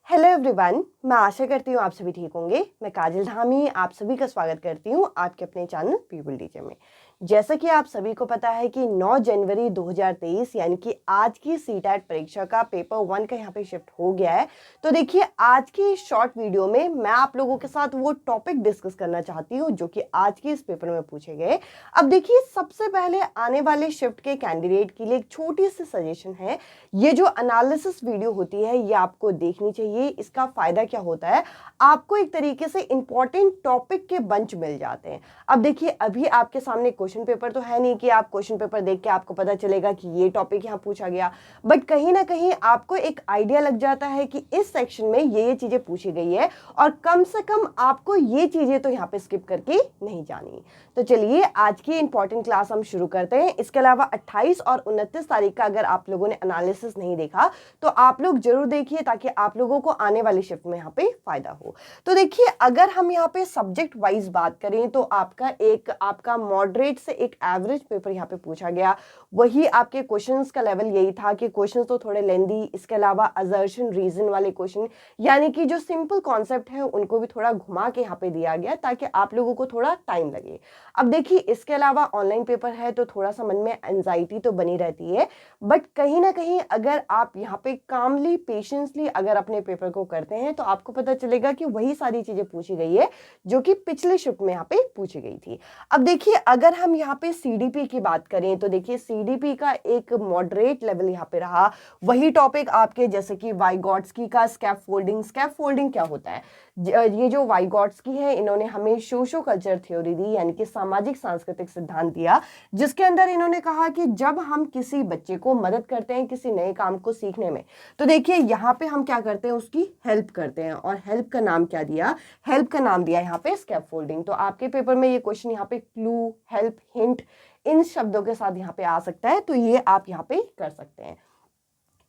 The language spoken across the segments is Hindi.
हेलो एवरीवन, मैं आशा करती हूँ आप सभी ठीक होंगे। मैं काजल धामी आप सभी का स्वागत करती हूँ आपके अपने चैनल पीपल टीचर में। जैसा कि आप सभी को पता है कि 9 जनवरी 2023 यानी कि आज की सीटेट परीक्षा का पेपर 1 का यहाँ पे शिफ्ट हो गया है। तो देखिए, आज की शॉर्ट वीडियो में मैं आप लोगों के साथ वो टॉपिक डिस्कस करना चाहती हूँ जो कि आज की इस पेपर में पूछे गए। अब देखिए, सबसे पहले आने वाले शिफ्ट के कैंडिडेट के लिए एक छोटी सी सजेशन है। ये जो एनालिसिस वीडियो होती है ये आपको देखनी चाहिए। इसका फायदा क्या होता है, आपको एक तरीके से इंपॉर्टेंट टॉपिक के बंच मिल जाते हैं। अब देखिए, अभी आपके सामने क्वेश्चन पेपर तो है नहीं कि आप क्वेश्चन पेपर देख के आपको पता चलेगा कि ये टॉपिक यहाँ पूछा गया, बट कहीं ना कहीं आपको एक आइडिया लग जाता है कि इस सेक्शन में ये चीजें पूछी गई है और कम से कम आपको ये चीजें तो यहाँ पे स्किप करके नहीं जानी। तो चलिए, आज की इंपॉर्टेंट क्लास हम शुरू करते हैं। इसके अलावा 28 और 29 तारीख का अगर आप लोगों ने एनालिसिस नहीं देखा तो आप लोग जरूर देखिए, ताकि आप लोगों को आने वाली शिफ्ट में यहाँ पे फायदा हो। तो देखिए, अगर हम यहाँ पे सब्जेक्ट वाइज बात करें तो आपका मॉडरेट से एक एवरेज पेपर यहाँ पे पूछा गया। वही आपके क्वेश्चंस का लेवल यही था कि क्वेश्चंस तो थोड़े लेंदी, इसके अलावा असर्शन रीजन वाले क्वेश्चन, यानी कि जो सिंपल कॉन्सेप्ट है उनको भी थोड़ा घुमा के यहाँ पे दिया गया ताकि आप लोगों को थोड़ा टाइम लगे। अब देखिए, इसके अलावा ऑनलाइन पेपर है तो थोड़ा सा मन में एंजाइटी तो बनी रहती है, बट कहीं ना कहीं अगर आप यहाँ पे कामली पेशेंसली अगर अपने पेपर को करते हैं तो आपको पता चलेगा कि वही सारी चीजें पूछी गई है जो कि पिछले शिफ्ट में यहाँ पे पूछी गई थी। अब देखिए, अगर हम यहाँ पे सीडीपी की बात करें तो देखिए, सीडीपी का एक मॉडरेट लेवल यहाँ पे रहा। वही टॉपिक आपके जैसे कि वाइगॉट्स्की का स्कैफोल्डिंग क्या होता है। ये जो वाइगॉट्स्की है, इन्होंने हमें सोशो कल्चर थ्योरी दी, यानी कि सामाजिक सांस्कृतिक सिद्धांत दिया, जिसके अंदर इन्होंने कहा कि जब हम किसी बच्चे को मदद करते हैं किसी नए काम को सीखने में, तो देखिए यहाँ पे हम क्या करते हैं, उसकी हेल्प करते हैं। और हेल्प का नाम क्या दिया, हेल्प का नाम दिया यहाँ पे स्कैफोल्डिंग। तो आपके पेपर में ये क्वेश्चन यहाँ पे क्लू, हेल्प, हिंट इन शब्दों के साथ यहाँ पे आ सकता है, तो ये आप यहाँ पे कर सकते हैं।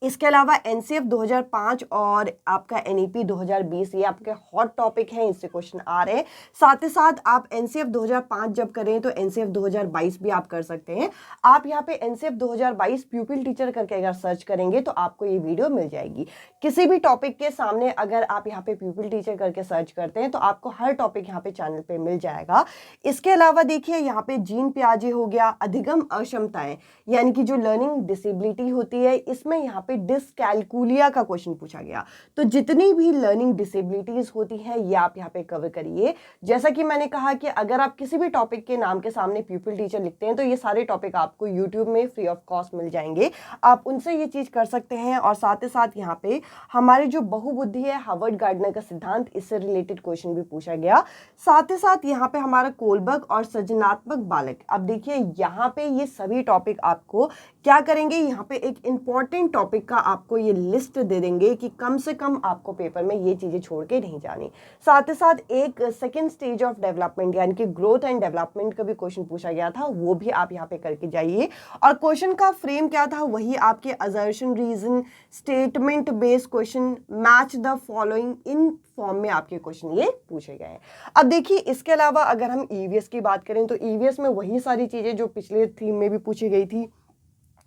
इसके अलावा एनसीएफ 2005 और आपका एनईपी 2020 ये आपके हॉट टॉपिक हैं, इससे क्वेश्चन आ रहे हैं। साथ ही साथ आप एनसीएफ 2005 जब करें तो एनसीएफ 2022 भी आप कर सकते हैं। आप यहाँ पे एनसीएफ 2022 प्यूपिल टीचर करके अगर सर्च करेंगे तो आपको ये वीडियो मिल जाएगी। किसी भी टॉपिक के सामने अगर आप यहाँ पे प्यूपिल टीचर करके सर्च करते हैं तो आपको हर टॉपिक यहाँ पे चैनल पे मिल जाएगा। इसके अलावा देखिए, यहाँ पे जीन पियाजे हो गया, अधिगम अक्षमताएं यानी कि जो लर्निंग डिसेबिलिटी होती है, इसमें यहाँ पे डिसकैलकुलिया का क्वेश्चन पूछा गया। तो जितनी भी लर्निंग डिसेबिलिटीज होती हैं ये आप यहाँ पे कवर करिए। जैसा कि मैंने कहा कि अगर आप किसी भी टॉपिक के नाम के सामने प्यूपिल टीचर लिखते हैं तो ये सारे टॉपिक आपको यूट्यूब में फ्री ऑफ कॉस्ट मिल जाएंगे, आप उनसे ये चीज कर सकते हैं। और साथ ही साथ यहाँ पे हमारी जो बहुबुद्धि है, हार्वर्ड गार्डनर का सिद्धांत, इससे रिलेटेड क्वेश्चन भी पूछा गया। साथ ही साथ यहाँ पे हमारा कोलबर्ग और सृजनात्मक बालक। अब देखिए, यहाँ पे ये सभी टॉपिक आपको क्या करेंगे, यहाँ पे एक इंपॉर्टेंट टॉपिक का आपको ये लिस्ट दे देंगे कि कम से कम आपको पेपर में ये चीजें छोड़ के नहीं जानी। साथ ही साथ एक सेकंड स्टेज ऑफ डेवलपमेंट यानी कि ग्रोथ एंड डेवलपमेंट का भी क्वेश्चन पूछा गया था, वो भी आप यहाँ पे करके जाइए। और क्वेश्चन का फ्रेम क्या था, वही आपके assertion reason statement based question, match the following इन फॉर्म में आपके क्वेश्चन ये पूछे गए हैं। अब देखिए, इसके अलावा अगर हम ईवीएस की बात करें तो ईवीएस में वही सारी चीजें जो पिछले थीम में भी पूछी गई थी,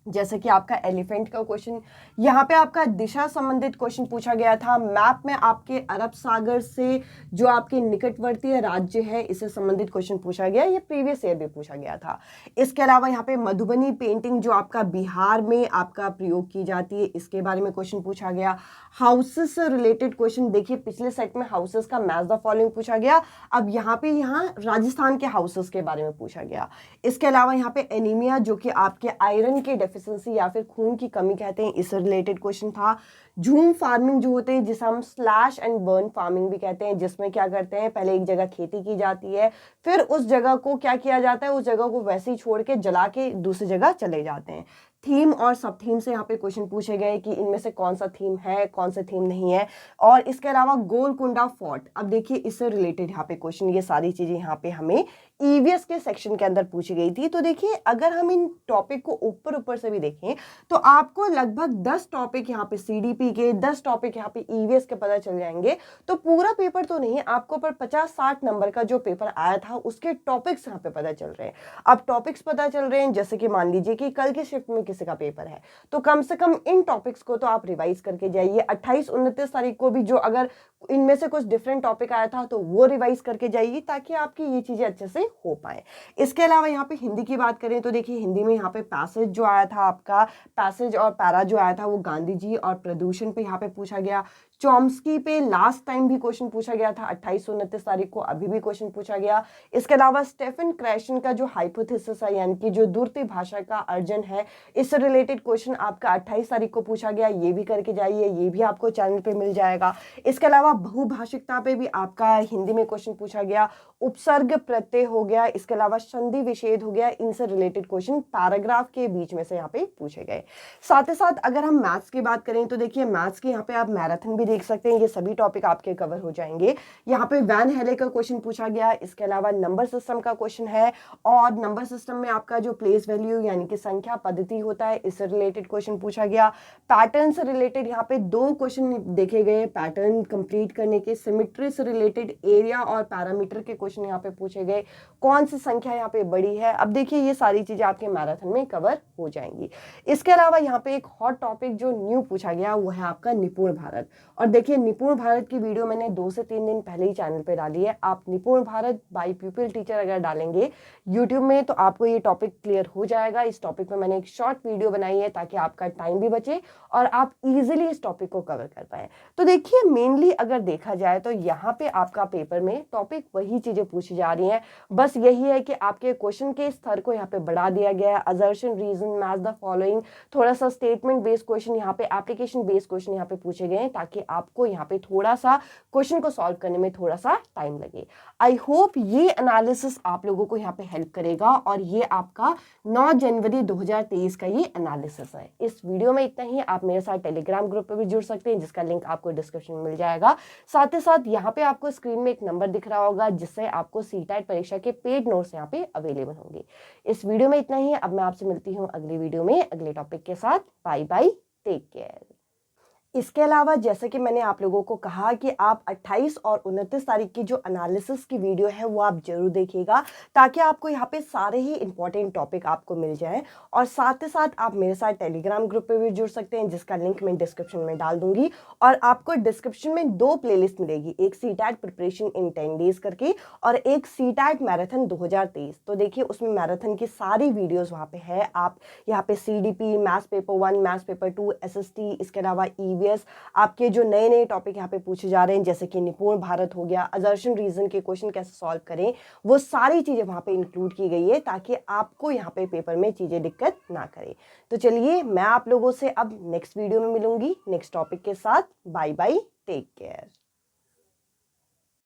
जैसे कि आपका एलिफेंट का क्वेश्चन, यहाँ पे आपका दिशा संबंधित क्वेश्चन पूछा गया था। मैप में आपके अरब सागर से जो आपके निकटवर्ती राज्य है इससे संबंधित क्वेश्चन पूछा गया, ये प्रीवियस ईयर भी पूछा गया था। इसके अलावा यहाँ पे मधुबनी पेंटिंग जो आपका बिहार में आपका प्रयोग की जाती है, इसके बारे में क्वेश्चन पूछा गया। हाउसेस से रिलेटेड क्वेश्चन, देखिए पिछले सेट में हाउसेस का मैच द फॉलोइंग पूछा गया, अब यहाँ पे राजस्थान के हाउसेस के बारे में पूछा गया। इसके अलावा यहाँ पे एनीमिया जो कि आपके आयरन के डेफिशिएंसी या फिर खून की कमी कहते हैं, इससे रिलेटेड क्वेश्चन था। झूम फार्मिंग जो होते हैं, जिसे हम स्लैश एंड बर्न फार्मिंग भी कहते हैं, जिसमें क्या करते हैं, पहले एक जगह खेती की जाती है, फिर उस जगह को क्या किया जाता है, उस जगह को वैसे ही छोड़ के जला के दूसरी जगह चले जाते हैं। थीम और सब थीम से यहाँ पे क्वेश्चन पूछे गए कि इनमें से कौन सा थीम है, कौन सा थीम नहीं है। और इसके अलावा गोलकुंडा फोर्ट, अब देखिए इससे रिलेटेड यहाँ पे क्वेश्चन, ये सारी चीजें यहाँ पे हमें ईवीएस के सेक्शन के अंदर पूछी गई थी। तो देखिए अगर हम इन टॉपिक को ऊपर ऊपर से भी देखें तो आपको लगभग 10 टॉपिक यहाँ पे सीडीपी के, 10 टॉपिक यहाँ पे ईवीएस के पता चल जाएंगे। तो पूरा पेपर तो नहीं, आपको पर 50-60 नंबर का जो पेपर आया था उसके टॉपिक्स यहाँ पे पता चल रहे हैं। अब टॉपिक्स पता चल रहे हैं, जैसे कि मान लीजिए कि कल की शिफ्ट में किसी का पेपर है तो कम से कम इन टॉपिक्स को तो आप रिवाइज करके जाइए। 28-29 तारीख को भी जो अगर इनमें से कुछ डिफरेंट टॉपिक आया था तो वो रिवाइज करके जाइए ताकि आपकी ये चीजें अच्छे से हो पाए। इसके अलावा यहाँ पे हिंदी की बात करें तो देखिए हिंदी में यहाँ पे पैसेज जो आया था, आपका पैसेज और पैरा जो आया था वो गांधी जी और प्रदूषण पे यहाँ पे पूछा गया। चॉम्स्की पे लास्ट टाइम भी क्वेश्चन पूछा गया था 28-29 तारीख को, अभी भी क्वेश्चन पूछा गया। इसके अलावा स्टेफन क्रैशन का जो हाइपोथेसिस है यानी कि जो दूरती भाषा का अर्जन है, इससे रिलेटेड क्वेश्चन आपका 28 तारीख को पूछा गया, ये भी करके जाइए, ये भी आपको चैनल पे मिल जाएगा। इसके अलावा बहुभाषिकता पे भी आपका हिंदी में क्वेश्चन पूछा गया, उपसर्ग प्रत्यय हो गया, इसके अलावा संधि विच्छेद हो गया, इनसे रिलेटेड क्वेश्चन पैराग्राफ के बीच में से यहाँ पे पूछे गए। साथ ही साथ अगर हम मैथ्स की बात करें तो देखिए मैथ्स के यहाँ पे आप मैराथन भी देख सकते हैं, ये सभी टॉपिक आपके कवर हो जाएंगे। यहाँ पे वैन हेले का क्वेश्चन पूछा गया, इसके अलावा नंबर सिस्टम का क्वेश्चन है और नंबर सिस्टम में आपका जो प्लेस वैल्यू यानी कि संख्या पद्धति होता है, इससे रिलेटेड क्वेश्चन पूछा गया। पैटर्न से रिलेटेड यहाँ पे 2 क्वेश्चन देखे गए पैटर्न कंप्लीट करने के। सिमेट्री से रिलेटेड एरिया और पैरामीटर के क्वेश्चन यहाँ पे पूछे गए, कौन सी संख्या यहाँ पे बड़ी है। अब देखिए ये सारी चीजें आपके मैराथन में कवर हो जाएंगी। इसके अलावा यहाँ पे एक हॉट टॉपिक जो न्यू पूछा गया वो है आपका निपुण भारत। और देखिए निपुण भारत की वीडियो मैंने 2 से 3 दिन पहले ही चैनल पे डाली है। आप निपुण भारत बाय प्यूपिल टीचर अगर डालेंगे यूट्यूब में तो आपको ये टॉपिक क्लियर हो जाएगा। इस टॉपिक में मैंने एक शॉर्ट वीडियो बनाई है ताकि आपका टाइम भी बचे और आप इजीली इस टॉपिक को कवर कर पाए। तो देखिए मेनली अगर देखा जाए तो यहाँ पे आपका पेपर में टॉपिक वही चीजें पूछी जा रही हैं, बस यही है कि आपके क्वेश्चन के स्तर को यहाँ पे बढ़ा दिया गया है। Assertion, reason, match the following, थोड़ा सा स्टेटमेंट बेस्ड क्वेश्चन यहाँ पे, एप्लीकेशन बेस्ड क्वेश्चन यहाँ पे पूछे गए हैं ताकि आपको यहाँ पे थोड़ा सा क्वेश्चन को सॉल्व करने में थोड़ा सा टाइम लगे। आई होप ये एनालिसिस आप लोगों को यहाँ पे हेल्प करेगा और ये आपका 9 जनवरी 2023 का ये एनालिसिस है। इस वीडियो में इतना ही। आप मेरे साथ टेलीग्राम ग्रुप पे भी जुड़ सकते हैं जिसका लिंक आपको डिस्क्रिप्शन में मिल जाएगा। साथ ही साथ यहाँ पे आपको स्क्रीन में एक नंबर दिख रहा होगा जिससे आपको सीटेट परीक्षा के पेड नोट्स यहाँ पे अवेलेबल होंगे। इस वीडियो में इतना ही। अब मैं आपसे मिलती हूँ अगली वीडियो में अगले टॉपिक के साथ। Bye bye, take care. इसके अलावा जैसे कि मैंने आप लोगों को कहा कि आप 28 और 29 तारीख की जो एनालिसिस की वीडियो है वो आप जरूर देखिएगा ताकि आपको यहाँ पे सारे ही इंपॉर्टेंट टॉपिक आपको मिल जाएं। और साथ ही साथ आप मेरे साथ टेलीग्राम ग्रुप पे भी जुड़ सकते हैं जिसका लिंक मैं डिस्क्रिप्शन में डाल दूंगी। और आपको डिस्क्रिप्शन में 2 प्लेलिस्ट मिलेगी, एक सीटैट प्रिपरेशन इन 10 डेज करके और एक सीटैट मैराथन 2023। तो देखिए उसमें मैराथन की सारी वीडियोज वहाँ पे है। आप यहाँ पे CDP, maths paper 1, maths paper 2, SST, इसके अलावा आपके जो नए नए टॉपिक यहाँ पे पूछे जा रहे हैं जैसे कि निपुण भारत हो गया, असर्शन रीजन के क्वेश्चन कैसे सॉल्व करें, वो सारी चीजें वहाँ पे इंक्लूड की गई है ताकि आपको यहाँ पे पेपर में चीजें दिक्कत ना करे। तो चलिए मैं आप लोगों से अब नेक्स्ट वीडियो में मिलूंगी नेक्स्ट टॉपिक के साथ। Bye bye, take care.